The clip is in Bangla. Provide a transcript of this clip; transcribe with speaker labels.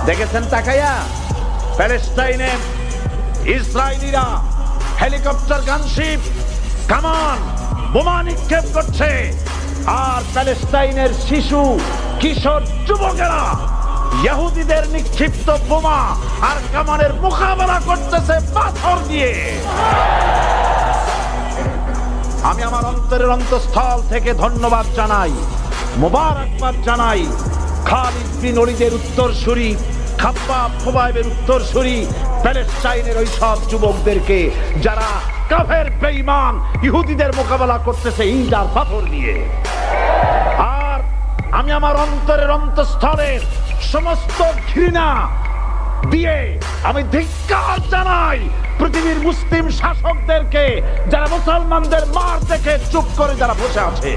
Speaker 1: দেখেছেন তাকাইয়া প্যালেস্টাইনে ইসরায়েলিরা হেলিকপ্টার গানশিপ কামান বোমা নিক্ষেপ করছে, আর প্যালেস্টাইনের শিশু কিশোর যুবকেরা ইহুদিদের নিক্ষিপ্ত বোমা আর কামানের মোকাবেলা করতেছে পাথর দিয়ে। আমি আমার অন্তরের অন্তঃস্থল থেকে ধন্যবাদ জানাই, মোবারকবাদ জানাই খালিদ বিন ওলীদের উত্তরসূরি, খাব্বাব খুবাইবের উত্তরসূরি প্যালেস্টাইনের ওই সব যুবকদেরকে যারা কাফের বেঈমান ইহুদিদের মোকাবেলা করতেছে ইট আর পাথর দিয়ে। আর আমি আমার অন্তরের অন্তঃস্থলের সমস্ত ঘৃণা দিয়ে আমি ধিক্কার জানাই পৃথিবীর মুসলিম শাসকদেরকে যারা মুসলমানদের মার দেখে চুপ করে যারা বসে আছে।